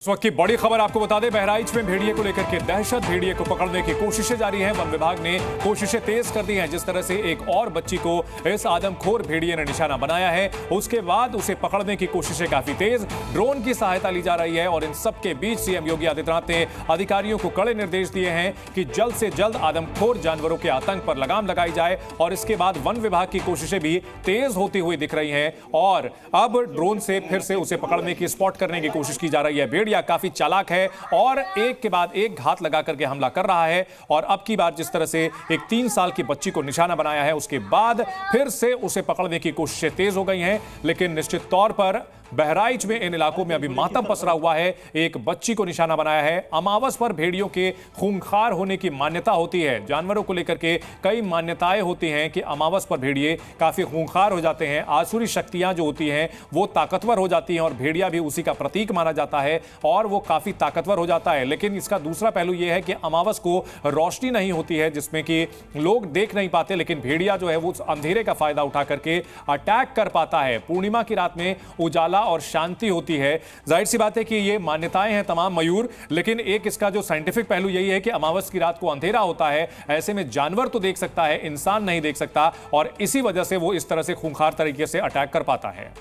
इस वक्त की बड़ी खबर आपको बता दें, बहराइच में भेड़िए को लेकर के दहशत। भेड़िए को पकड़ने की कोशिशें जारी हैं। वन विभाग ने कोशिशें तेज कर दी हैं। जिस तरह से एक और बच्ची को इस आदमखोर भेड़िए ने निशाना बनाया है, उसके बाद उसे पकड़ने की कोशिशें काफी तेज, ड्रोन की सहायता ली जा रही है। और इन सबके बीच सीएम योगी आदित्यनाथ ने अधिकारियों को कड़े निर्देश दिए हैं कि जल्द से जल्द आदमखोर जानवरों के आतंक पर लगाम लगाई जाए। और इसके बाद वन विभाग की कोशिशें भी तेज होती हुई दिख रही हैं और अब ड्रोन से फिर से उसे पकड़ने की, स्पॉट करने की कोशिश की जा रही है। भेड़िया काफी चालाक है और एक के बाद एक घात लगा करके हमला कर रहा है। और अब की बार जिस तरह से एक 3 साल की बच्ची को निशाना बनाया है, उसके बाद फिर से उसे पकड़ने की कोशिशें तेज हो गई हैं। लेकिन निश्चित तौर पर बहराइच में इन इलाकों में अभी मातम पसरा हुआ है। एक बच्ची को निशाना बनाया है। अमावस पर भेड़ियों के खूंखार होने की मान्यता होती है। जानवरों को लेकर के कई मान्यताएं होती हैं कि अमावस पर भेड़िए काफी खूंखार हो जाते हैं, आसुरी शक्तियां जो होती हैं वो ताकतवर हो जाती हैं और भेड़िया भी उसी का प्रतीक माना जाता है और वो काफी ताकतवर हो जाता है। लेकिन इसका दूसरा पहलू यह है कि अमावस को रोशनी नहीं होती है जिसमें कि लोग देख नहीं पाते, लेकिन भेड़िया जो है वो अंधेरे का फायदा उठा करके अटैक कर पाता है। पूर्णिमा की रात में उजाला और शांति होती है। जाहिर सी बात है कि ये मान्यताएं हैं तमाम मयूर, लेकिन एक इसका जो साइंटिफिक पहलू यही है कि अमावस की रात को अंधेरा होता है, ऐसे में जानवर तो देख सकता है, इंसान नहीं देख सकता और इसी वजह से वो इस तरह से खूंखार तरीके से अटैक कर पाता है।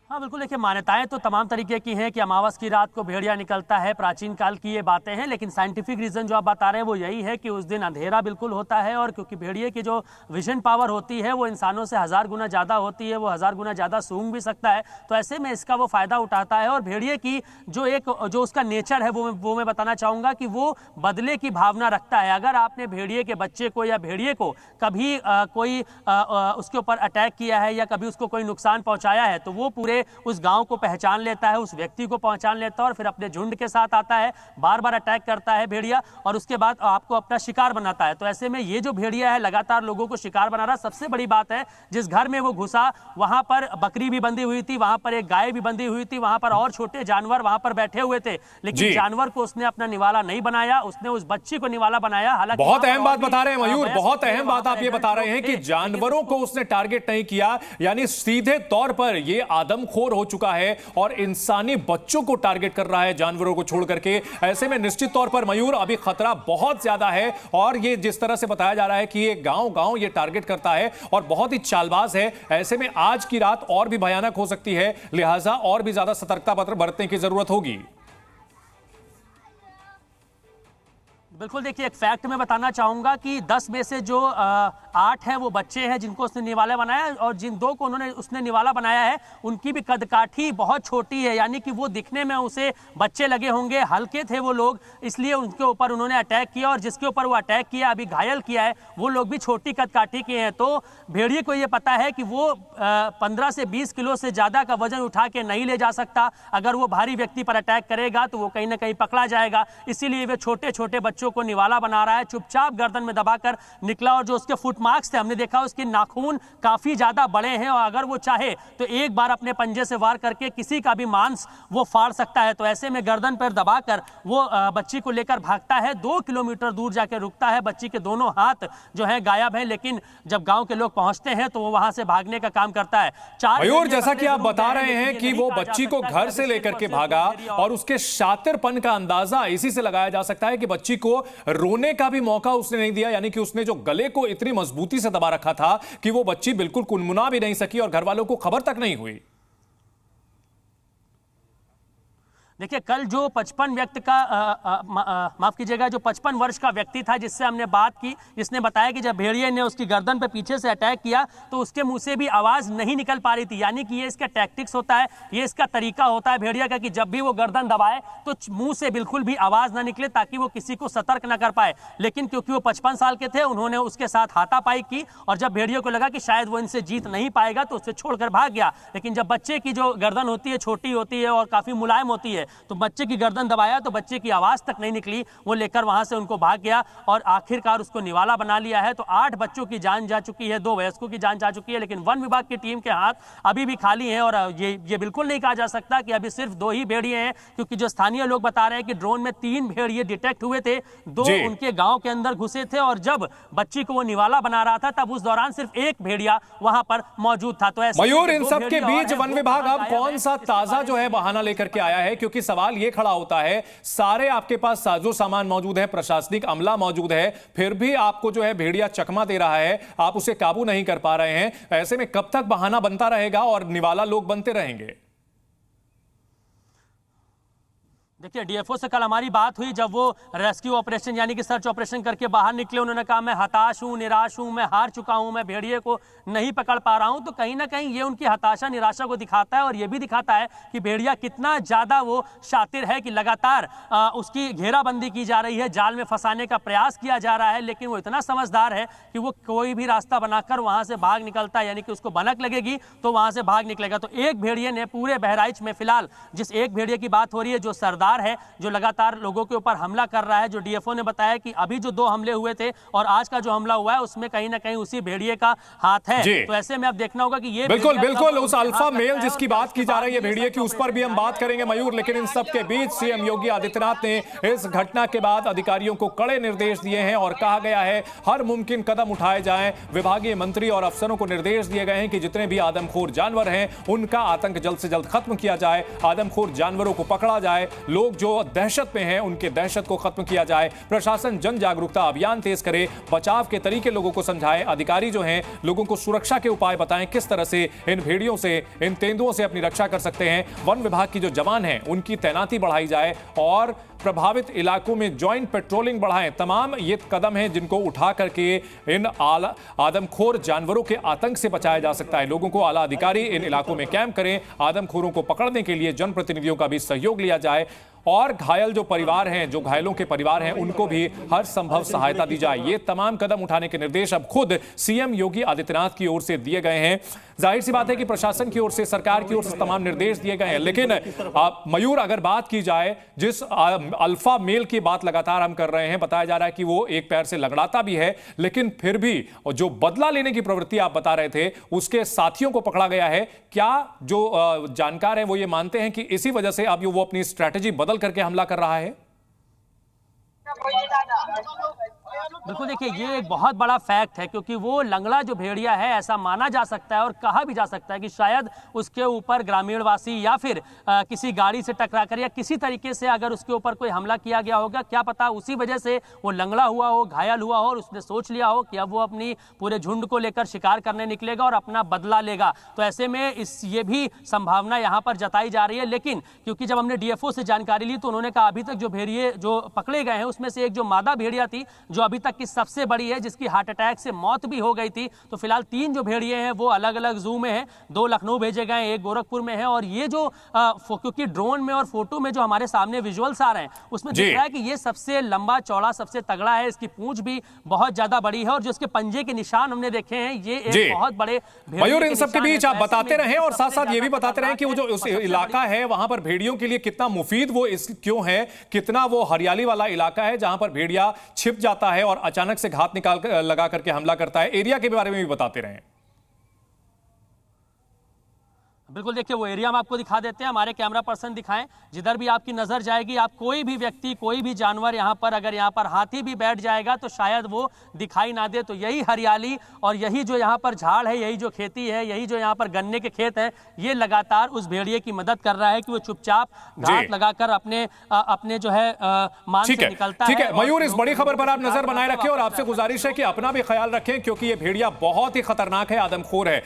हाँ बिल्कुल, देखिए मान्यताएं तो तमाम तरीके की हैं कि अमावस की रात को भेड़िया निकलता है, प्राचीन काल की ये बातें हैं। लेकिन साइंटिफिक रीज़न जो आप बता रहे हैं वो यही है कि उस दिन अंधेरा बिल्कुल होता है और क्योंकि भेड़िए की जो विजन पावर होती है वो इंसानों से 1000 गुना ज़्यादा होती है, वो 1000 गुना ज़्यादा सूंघ भी सकता है। तो ऐसे में इसका वो फ़ायदा उठाता है। और भेड़िए की जो उसका नेचर है वो मैं बताना चाहूँगा कि वो बदले की भावना रखता है। अगर आपने भेड़िए के बच्चे को या भेड़िए को कभी कोई उसके ऊपर अटैक किया है या कभी उसको कोई नुकसान पहुँचाया है तो वो पूरे उस गांव को पहचान लेता है, उस व्यक्ति को पहचान लेता है और फिर अपने झुंड के साथ आता है, बार बार अटैक करता है भेड़िया और उसके बाद आपको अपना शिकार बनाता है। तो ऐसे में ये जो भेड़िया है लगातार लोगों को शिकार बना रहा। सबसे बड़ी बात है, जिस घर में वो घुसा वहां पर बकरी भी बंधी हुई थी, वहां पर एक गाय भी बंधी हुई थी, वहां पर और छोटे जानवर वहां पर बैठे हुए थे, लेकिन जानवर को उसने अपना निवाला नहीं बनाया, उसने उस बच्ची को निवाला बनाया। हालांकि बहुत अहम बात बता रहे हैं मयूर, बहुत अहम बात आप ये बता रहे हैं कि जानवरों को उसने टारगेट नहीं किया, यानी सीधे तौर पर ये आदमखोर हो चुका है और इंसानी बच्चों को टारगेट कर रहा है जानवरों को छोड़ करके। ऐसे में निश्चित तौर पर मयूर अभी खतरा बहुत ज्यादा है और ये जिस तरह से बताया जा रहा है कि ये गांव-गांव ये टारगेट करता है और बहुत ही चालबाज है। ऐसे में आज की रात और भी भयानक हो सकती है, लिहाजा और भी ज्यादा सतर्कता बरतने की जरूरत होगी। बिल्कुल, देखिए एक फैक्ट मैं बताना चाहूँगा कि 10 में से जो 8 हैं वो बच्चे हैं जिनको उसने निवाला बनाया और जिन 2 को उसने निवाला बनाया है उनकी भी कदकाठी बहुत छोटी है, यानी कि वो दिखने में उसे बच्चे लगे होंगे, हल्के थे वो लोग, इसलिए उनके ऊपर उन्होंने अटैक किया और जिसके ऊपर वो अटैक किया, अभी घायल किया है, वो लोग भी छोटी कदकाठी के हैं। तो भेड़िए को ये पता है कि वो 15 से 20 किलो से ज़्यादा का वजन उठा के नहीं ले जा सकता। अगर वो भारी व्यक्ति पर अटैक करेगा तो वो कहीं ना कहीं पकड़ा जाएगा, इसीलिए वे छोटे छोटे बच्चों को निवाला बना रहा है। चुपचाप गर्दन में दबाकर निकला और जो उसके फुट मार्क्स थे हमने देखा उसके नाखून काफी ज्यादा बड़े हैं और अगर वो चाहे तो एक बार अपने पंजे से वार करके किसी का भी मांस वो फाड़ सकता है। तो ऐसे में गर्दन पर दबाकर वो बच्ची को लेकर भागता है, 2 किलोमीटर दूर जाकर रुकता है। बच्ची के दोनों हाथ जो है गायब है, लेकिन जब गांव के लोग पहुंचते हैं तो वो वहां से भागने का काम करता है। मयूर, जैसा कि आप बता रहे हैं कि वो बच्ची को घर से लेकर के भागा और उसके शातिरपन का अंदाजा इसी से लगाया जा सकता है कि बच्ची को रोने का भी मौका उसने नहीं दिया, यानी कि उसने जो गले को इतनी मजबूती से दबा रखा था कि वो बच्ची बिल्कुल कुनमुना भी नहीं सकी और घर वालों को खबर तक नहीं हुई। देखिए कल जो 55 व्यक्ति का माफ कीजिएगा जो 55 वर्ष का व्यक्ति था जिससे हमने बात की, जिसने बताया कि जब भेड़िए ने उसकी गर्दन पे पीछे से अटैक किया तो उसके मुंह से भी आवाज नहीं निकल पा रही थी, यानी कि ये इसका टैक्टिक्स होता है, ये इसका तरीका होता है भेड़िया का कि जब भी वो गर्दन दबाए तो मुंह से बिल्कुल भी आवाज ना निकले ताकि वो किसी को सतर्क ना कर पाए। लेकिन क्योंकि वो 55 साल के थे उन्होंने उसके साथ हाथापाई की और जब भेड़िए को लगा कि शायद वो इनसे जीत नहीं पाएगा तो उसे छोड़कर भाग गया। लेकिन जब बच्चे की जो गर्दन होती है छोटी होती है और काफी मुलायम होती है है। तो बच्चे की गर्दन दबाया तो बच्चे की आवाज तक नहीं निकली, वो लेकर वहां से उनको भाग गया और आखिरकार उसको निवाला बना लिया है। तो 8 बच्चों की जान जा चुकी है, 2 वयस्कों की जान जा चुकी है, लेकिन वन विभाग की टीम के हाथ अभी भी खाली हैं। और ये बिल्कुल नहीं कहा जा सकता कि अभी सिर्फ 2 ही भेड़िए हैं, क्योंकि जो स्थानीय लोग बता रहे हैं कि ड्रोन में 3 भेड़िए डिटेक्ट हुए थे, 2 उनके गांव के अंदर घुसे थे और जब बच्ची को वो निवाला बना रहा था तब उस दौरान सिर्फ 1 भेड़िया वहां पर मौजूद था। तो ऐसे मयूर, इन सब के बीच वन विभाग अब कौन सा ताजा जो है बहाना लेकर के आया है? क्योंकि सवाल यह खड़ा होता है, सारे आपके पास साजो सामान मौजूद है, प्रशासनिक अमला मौजूद है, फिर भी आपको जो है भेड़िया चकमा दे रहा है, आप उसे काबू नहीं कर पा रहे हैं। ऐसे में कब तक बहाना बनता रहेगा और निवाला लोग बनते रहेंगे? देखिए, डीएफओ से कल हमारी बात हुई जब वो रेस्क्यू ऑपरेशन यानी कि सर्च ऑपरेशन करके बाहर निकले। उन्होंने कहा मैं हताश हूं, निराश हूं, मैं हार चुका हूं, मैं भेड़िए को नहीं पकड़ पा रहा हूं। तो कहीं ना कहीं ये उनकी हताशा निराशा को दिखाता है और ये भी दिखाता है कि भेड़िया कितना ज्यादा वो शातिर है कि लगातार उसकी घेराबंदी की जा रही है, जाल में फंसाने का प्रयास किया जा रहा है, लेकिन वो इतना समझदार है कि वो कोई भी रास्ता बनाकर वहां से भाग निकलता है। यानी कि उसको भनक लगेगी तो वहां से भाग निकलेगा। तो एक भेड़िए ने पूरे बहराइच में फिलहाल जिस एक भेड़िए की बात हो रही है, जो सरदार है, जो लगातार लोगों के ऊपर हमला कर रहा है, जो डीएफओ ने बताया कि अभी जो 2 हमले हुए थे और आज का जो हमला हुआ है उसमें कहीं ना कहीं उसी भेड़िए का हाथ है। तो ऐसे में अब देखना होगा कि ये बिल्कुल उस अल्फा मेल जिसकी बात की जा रही है भेड़िए की, उस पर भी हम बात करेंगे मयूर। लेकिन इन सब के बीच सीएम योगी आदित्यनाथ ने इस घटना के बाद अधिकारियों को कड़े निर्देश दिए हैं और कहा गया है हर मुमकिन कदम उठाए जाएं। विभागीय मंत्री और अफसरों को निर्देश दिए गए हैं कि जितने भी आदमखोर जानवर हैं उनका आतंक जल्द से जल्द खत्म किया जाए, आदमखोर जानवरों को पकड़ा जाए, लोग जो दहशत में हैं उनके दहशत को खत्म किया जाए, प्रशासन जन जागरूकता अभियान तेज करे, बचाव के तरीके लोगों को समझाए, अधिकारी जो हैं लोगों को सुरक्षा के उपाय बताएं, किस तरह से इन भेड़ियों से, इन तेंदुओं से अपनी रक्षा कर सकते हैं। वन विभाग की जो जवान हैं उनकी तैनाती बढ़ाई जाए और प्रभावित इलाकों में ज्वाइंट पेट्रोलिंग बढ़ाएं। तमाम ये कदम हैं जिनको उठा करके इन आदमखोर जानवरों के आतंक से बचाया जा सकता है। लोगों को आला अधिकारी इन इलाकों में कैंप करें, आदमखोरों को पकड़ने के लिए जनप्रतिनिधियों का भी सहयोग लिया जाए और घायल जो परिवार हैं, जो घायलों के परिवार हैं, उनको भी हर संभव सहायता दी जाए। ये तमाम कदम उठाने के निर्देश अब खुद सीएम योगी आदित्यनाथ की ओर से दिए गए हैं। जाहिर सी बात है कि प्रशासन की ओर से, सरकार की ओर से तमाम निर्देश दिए गए हैं। लेकिन मयूर, अगर बात की जाए, जिस अल्फा मेल की बात लगातार हम कर रहे हैं, बताया जा रहा है कि वो एक पैर से लगड़ाता भी है, लेकिन फिर भी जो बदला लेने की प्रवृत्ति आप बता रहे थे, उसके साथियों को पकड़ा गया है। क्या जो जानकार हैं वो ये मानते हैं कि इसी वजह से अब वो अपनी स्ट्रैटेजी बदल करके हमला कर रहा है? बिल्कुल, देखिए ये एक बहुत बड़ा फैक्ट है, क्योंकि वो लंगड़ा जो भेड़िया है, ऐसा माना जा सकता है और कहा भी जा सकता है कि शायद उसके ऊपर ग्रामीणवासी या फिर किसी गाड़ी से टकराकर या किसी तरीके से अगर उसके ऊपर कोई हमला किया गया होगा, क्या पता उसी वजह से वो लंगड़ा हुआ हो, घायल हुआ हो और उसने सोच लिया हो कि अब वो अपनी पूरे झुंड को लेकर शिकार करने निकलेगा और अपना बदला लेगा। तो ऐसे में ये भी संभावना यहाँ पर जताई जा रही है। लेकिन क्योंकि जब हमने डीएफओ से जानकारी ली तो उन्होंने कहा अभी तक जो भेड़िए जो पकड़े गए हैं उसमें से एक जो मादा भेड़िया थी, जो अभी तक की सबसे बड़ी है, जिसकी हार्ट अटैक से मौत भी हो गई थी। तो फिलहाल 3 जो भेड़िए हैं वो अलग अलग जू में हैं, 2 लखनऊ भेजे गए, 1 गोरखपुर में है। और ये जो क्योंकि ड्रोन में और फोटो में जो हमारे सामने विजुअल्स आ रहे हैं उसमें दिख रहा है कि ये सबसे लंबा चौड़ा, सबसे तगड़ा है, इसकी पूंछ भी बहुत ज्यादा बड़ी है और जो इसके पंजे के निशान हमने देखे हैं ये एक बहुत बड़े। मयूर, इन सब के बीच आप बताते रहें और साथ साथ ये भी बताते रहें कि वो जो उस इलाका है वहां पर भेड़ियों के लिए कितना मुफीद वो क्यों है, कितना वो हरियाली वाला इलाका है जहां पर भेड़िया छिप जाता है और अचानक से घात निकाल लगा करके हमला करता है। एरिया के बारे में भी बताते रहें। बिल्कुल, देखिए वो एरिया हम आपको दिखा देते हैं, हमारे कैमरा पर्सन दिखाएं। जिधर भी आपकी नजर जाएगी, आप कोई भी व्यक्ति, कोई भी जानवर यहाँ पर, अगर यहाँ पर हाथी भी बैठ जाएगा तो शायद वो दिखाई ना दे। तो यही हरियाली और यही जो यहाँ पर झाड़ है, यही जो खेती है, यही जो यहाँ पर गन्ने के खेत है, ये लगातार उस भेड़िए की मदद कर रहा है कि वो चुपचाप घात लगाकर अपने जो है मान से निकलता है। ठीक है मयूर, इस बड़ी खबर पर आप नजर बनाए रखें और आपसे गुजारिश है कि अपना भी ख्याल रखें, क्योंकि ये भेड़िया बहुत ही खतरनाक है, आदमखोर है।